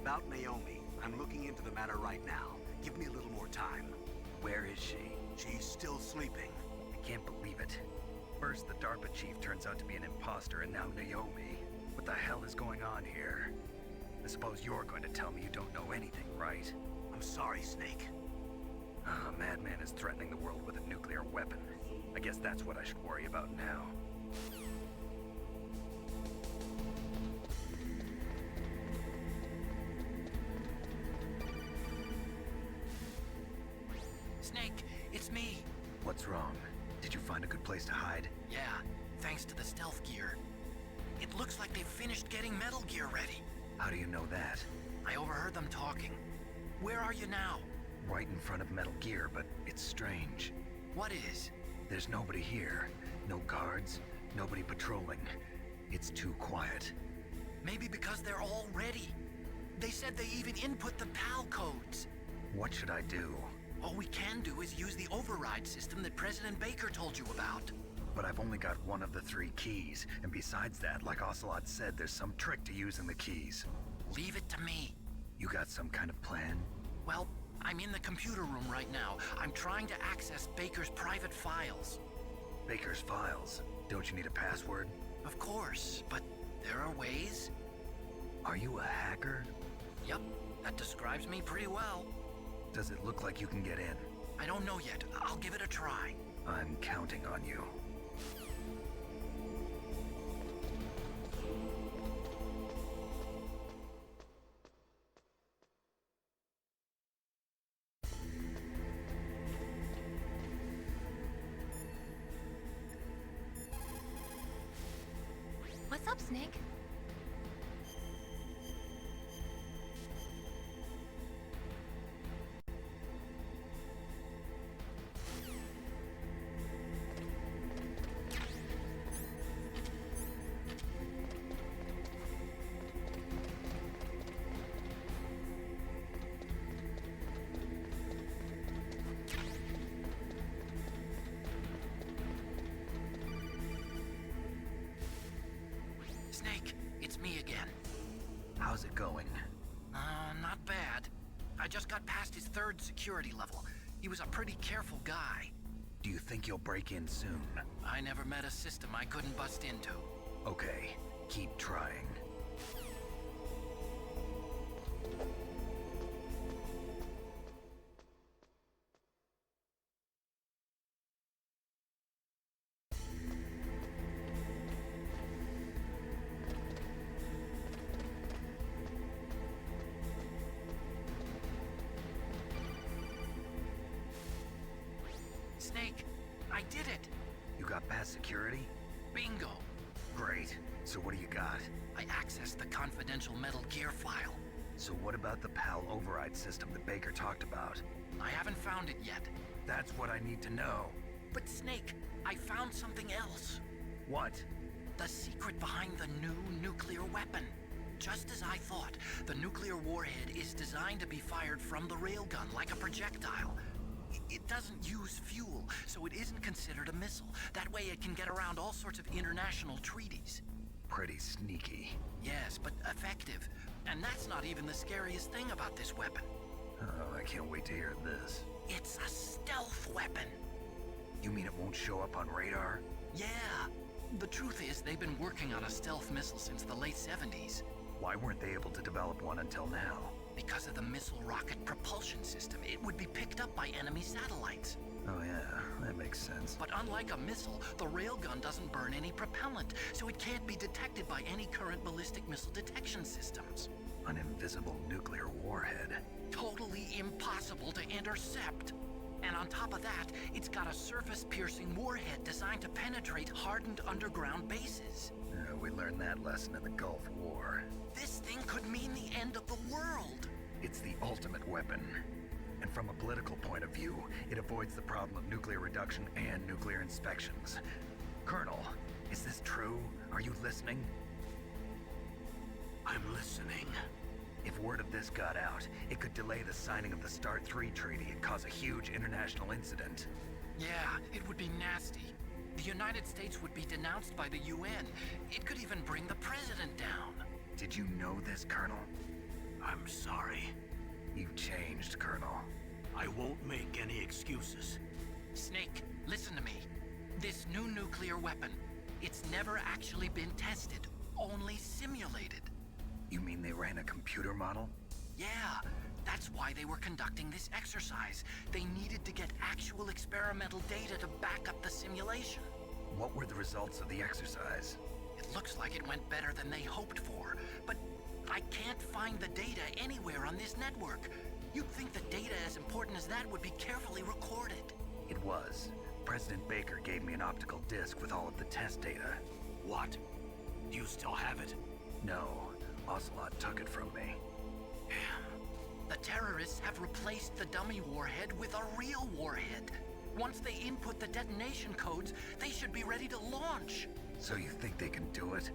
About Naomi, I'm looking into the matter right now. Give me a little more time. Where is she? She's still sleeping. I can't believe it. First, the DARPA chief turns out to be an imposter, and now Naomi. What the hell is going on here? I suppose you're going to tell me you don't know anything, right? I'm sorry, Snake. A madman is threatening the world with a nuclear weapon. I guess that's what I should worry about now. Snake, it's me. What's wrong? Did you find a good place to hide? Yeah, thanks to the stealth gear. It looks like they've finished getting Metal Gear ready. How do you know that? I overheard them talking. Where are you now? Right in front of Metal Gear, but it's strange. What is? There's nobody here. No guards, nobody patrolling. It's too quiet. Maybe because they're all ready. They said they even input the PAL codes. What should I do? All we can do is use the override system that President Baker told you about. But I've only got one of the 3 keys, and besides that, like Ocelot said, there's some trick to using the keys. Leave it to me. You got some kind of plan? Well, I'm in the computer room right now. I'm trying to access Baker's private files. Baker's files? Don't you need a password? Of course, but there are ways. Are you a hacker? Yep, that describes me pretty well. Does it look like you can get in? I don't know yet. I'll give it a try. I'm counting on you. What's up, Snake? Snake, it's me again. How's it going? Not bad. I just got past his 3rd security level. He was a pretty careful guy. Do you think you'll break in soon? I never met a system I couldn't bust into. Okay, keep trying. Snake, I did it! You got past security? Bingo! Great. So what do you got? I accessed the confidential Metal Gear file. So what about the PAL override system that Baker talked about? I haven't found it yet. That's what I need to know. But Snake, I found something else. What? The secret behind the new nuclear weapon. Just as I thought, the nuclear warhead is designed to be fired from the railgun like a projectile. It doesn't use fuel, so it isn't considered a missile. That way it can get around all sorts of international treaties. Pretty sneaky. Yes, but effective. And that's not even the scariest thing about this weapon. Oh, I can't wait to hear this. It's a stealth weapon. You mean it won't show up on radar? Yeah. The truth is, they've been working on a stealth missile since the late 70s. Why weren't they able to develop one until now? Because of the missile rocket propulsion system, it would be picked up by enemy satellites. Oh yeah, that makes sense. But unlike a missile, the railgun doesn't burn any propellant, so it can't be detected by any current ballistic missile detection systems. An invisible nuclear warhead. Totally impossible to intercept. And on top of that, it's got a surface-piercing warhead designed to penetrate hardened underground bases. We learned that lesson in the Gulf War. This thing could mean the end of the world. It's the ultimate weapon. And from a political point of view, it avoids the problem of nuclear reduction and nuclear inspections. Colonel, is this true? Are you listening? I'm listening. If word of this got out, it could delay the signing of the START III treaty and cause a huge international incident. Yeah, it would be nasty. The United States would be denounced by the UN. It could even bring the president down. Did you know this, Colonel? I'm sorry. You've changed, Colonel. I won't make any excuses. Snake, listen to me. This new nuclear weapon, it's never actually been tested, only simulated. You mean they ran a computer model? Yeah, that's why they were conducting this exercise. They needed to get actual experimental data to back up the simulation. What were the results of the exercise? It looks like it went better than they hoped for, but I can't find the data anywhere on this network. You'd think the data as important as that would be carefully recorded. It was. President Baker gave me an optical disc with all of the test data. What? Do you still have it? No, Ocelot took it from me. The terrorists have replaced the dummy warhead with a real warhead. Once they input the detonation codes, they should be ready to launch. So you think they can do it?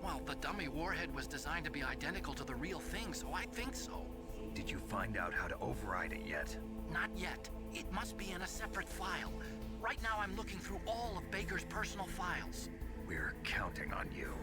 Well, the dummy warhead was designed to be identical to the real thing, so I think so. Did you find out how to override it yet? Not yet. It must be in a separate file. Right now I'm looking through all of Baker's personal files. We're counting on you.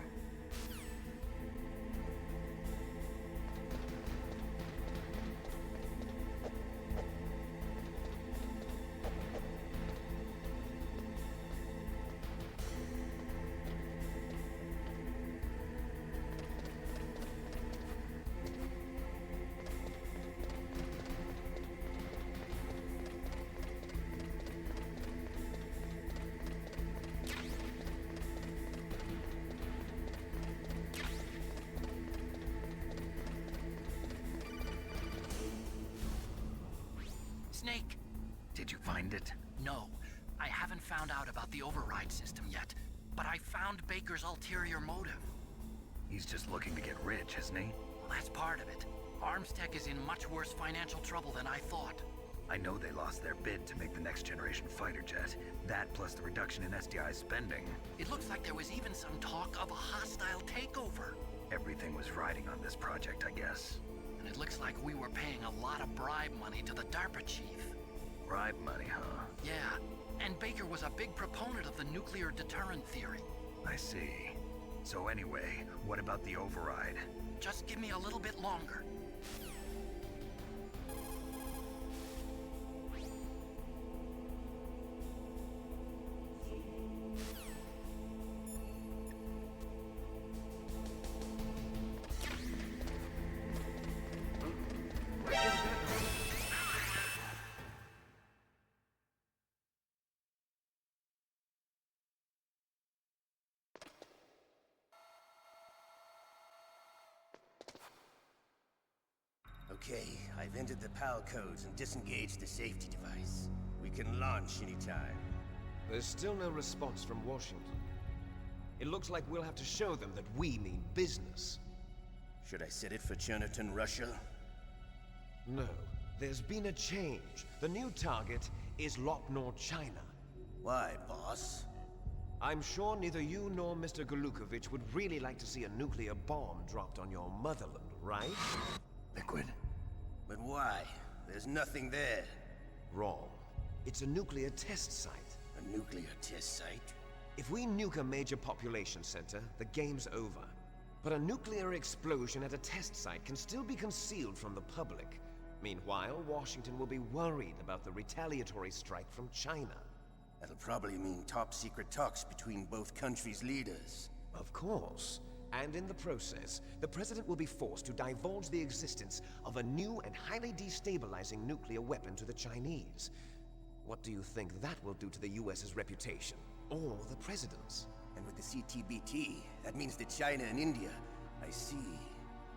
Snake! Did you find it? No, I haven't found out about the override system yet, but I found Baker's ulterior motive. He's just looking to get rich, isn't he? Well, that's part of it. Armstech is in much worse financial trouble than I thought. I know they lost their bid to make the next generation fighter jet. That plus the reduction in SDI spending. It looks like there was even some talk of a hostile takeover. Everything was riding on this project, I guess. And it looks like we were paying a lot of bribe money to the DARPA chief. Bribe money, huh? Yeah, and Baker was a big proponent of the nuclear deterrent theory. I see. So anyway, what about the override? Just give me a little bit longer. Okay, I've entered the PAL codes and disengaged the safety device. We can launch anytime. There's still no response from Washington. It looks like we'll have to show them that we mean business. Should I set it for Cherniton, Russia? No, there's been a change. The new target is Lopnor, China. Why, boss? I'm sure neither you nor Mr. Golukovich would really like to see a nuclear bomb dropped on your motherland, right? Liquid? But why? There's nothing there. Wrong. It's a nuclear test site. A nuclear test site? If we nuke a major population center, the game's over. But a nuclear explosion at a test site can still be concealed from the public. Meanwhile, Washington will be worried about the retaliatory strike from China. That'll probably mean top-secret talks between both countries' leaders. Of course. And in the process, the President will be forced to divulge the existence of a new and highly destabilizing nuclear weapon to the Chinese. What do you think that will do to the US's reputation? Or the President's? And with the CTBT, that means that China and India... I see.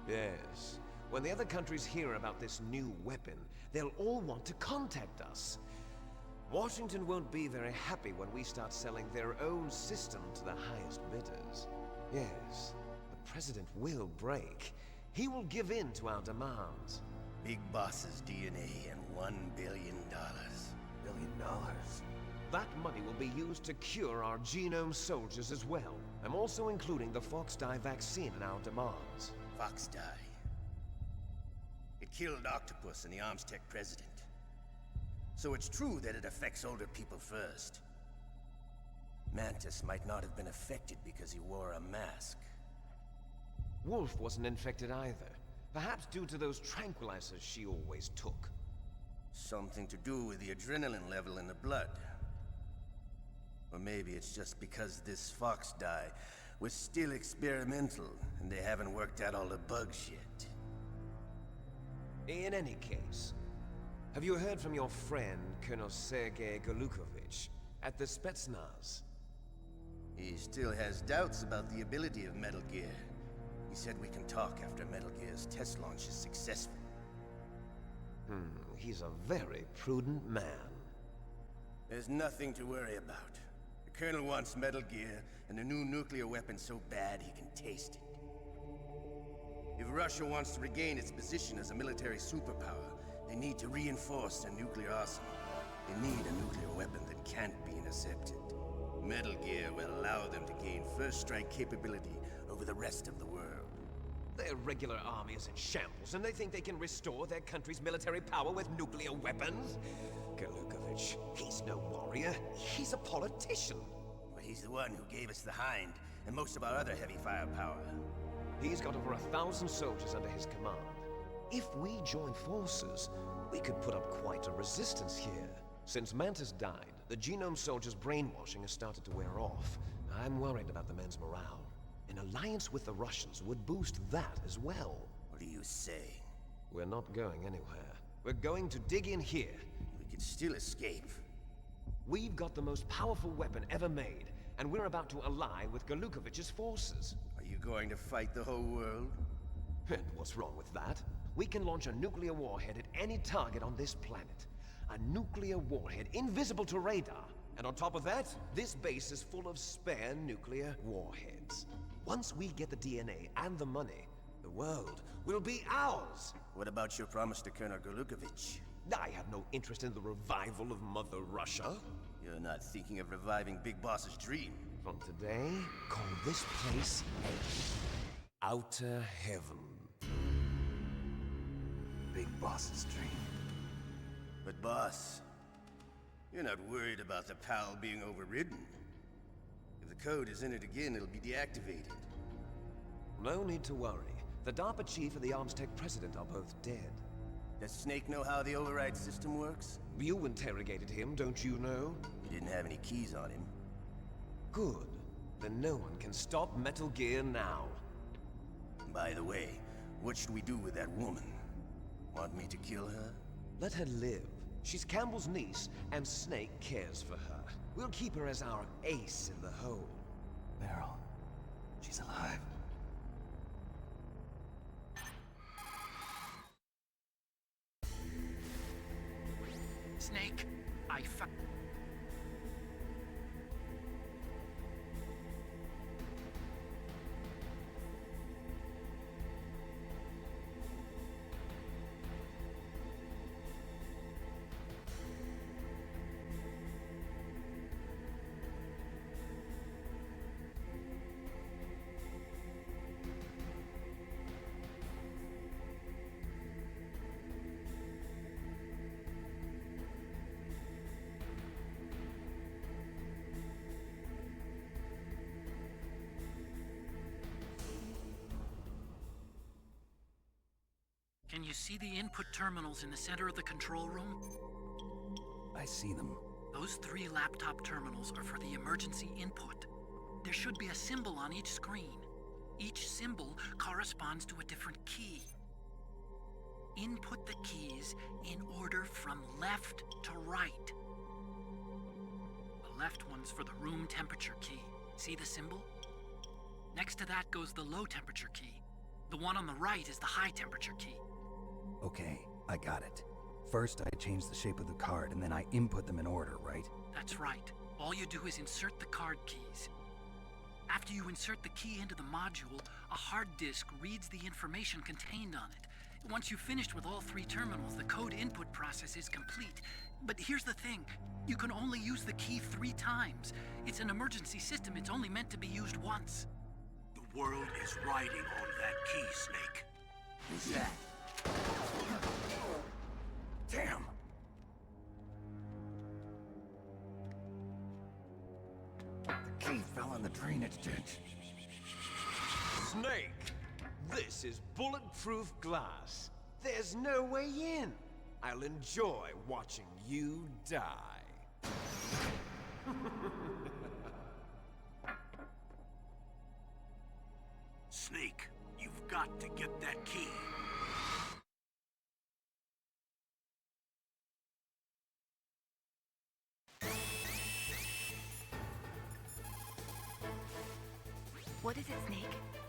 Yes. When the other countries hear about this new weapon, they'll all want to contact us. Washington won't be very happy when we start selling their own system to the highest bidders. Yes, the President will break. He will give in to our demands. Big Boss's DNA and $1 billion. $1 billion? That money will be used to cure our genome soldiers as well. I'm also including the Foxdie vaccine in our demands. Foxdie. It killed Octopus and the Armstech president. So it's true that it affects older people first. Mantis might not have been affected because he wore a mask. Wolf wasn't infected either. Perhaps due to those tranquilizers she always took. Something to do with the adrenaline level in the blood. Or maybe it's just because this fox dye was still experimental and they haven't worked out all the bugs yet. In any case, have you heard from your friend, Colonel Sergei Golukovich, at the Spetsnaz? He still has doubts about the ability of Metal Gear. He said we can talk after Metal Gear's test launch is successful. He's a very prudent man. There's nothing to worry about. The Colonel wants Metal Gear and a new nuclear weapon so bad he can taste it. If Russia wants to regain its position as a military superpower, they need to reinforce their nuclear arsenal. They need a nuclear weapon that can't be intercepted. Metal Gear will allow them to gain first strike capability over the rest of the world. Their regular army is in shambles, and they think they can restore their country's military power with nuclear weapons? Golukovich, he's no warrior. He's a politician. But he's the one who gave us the Hind and most of our other heavy firepower. He's got over 1,000 soldiers under his command. If we join forces, we could put up quite a resistance here. Since Mantis died, the Genome Soldiers' brainwashing has started to wear off. I'm worried about the men's morale. An alliance with the Russians would boost that as well. What are you saying? We're not going anywhere. We're going to dig in here. We could still escape. We've got the most powerful weapon ever made, and we're about to ally with Golukovich's forces. Are you going to fight the whole world? And what's wrong with that? We can launch a nuclear warhead at any target on this planet. A nuclear warhead invisible to radar. And on top of that, this base is full of spare nuclear warheads. Once we get the DNA and the money, the world will be ours. What about your promise to Colonel Golukovich? I have no interest in the revival of Mother Russia. You're not thinking of reviving Big Boss's dream. From today, call this place Outer Heaven. Big Boss's dream. But boss, you're not worried about the PAL being overridden. If the code is entered again, it'll be deactivated. No need to worry. The DARPA chief and the ArmsTech president are both dead. Does Snake know how the override system works? You interrogated him, don't you know? He didn't have any keys on him. Good. Then no one can stop Metal Gear now. By the way, what should we do with that woman? Want me to kill her? Let her live. She's Campbell's niece, and Snake cares for her. We'll keep her as our ace in the hole. Meryl, she's alive. Snake, I Can you see the input terminals in the center of the control room? I see them. Those 3 laptop terminals are for the emergency input. There should be a symbol on each screen. Each symbol corresponds to a different key. Input the keys in order from left to right. The left one's for the room temperature key. See the symbol? Next to that goes the low temperature key. The one on the right is the high temperature key. Okay, I got it. First, I change the shape of the card, and then I input them in order, right? That's right. All you do is insert the card keys. After you insert the key into the module, a hard disk reads the information contained on it. Once you've finished with all 3 terminals, the code input process is complete. But here's the thing. You can only use the key 3 times. It's an emergency system. It's only meant to be used once. The world is riding on that key, Snake. Who's that? Damn! The key fell in the drainage ditch. Snake! This is bulletproof glass. There's no way in. I'll enjoy watching you die. Snake, you've got to get that key. What is it, Snake?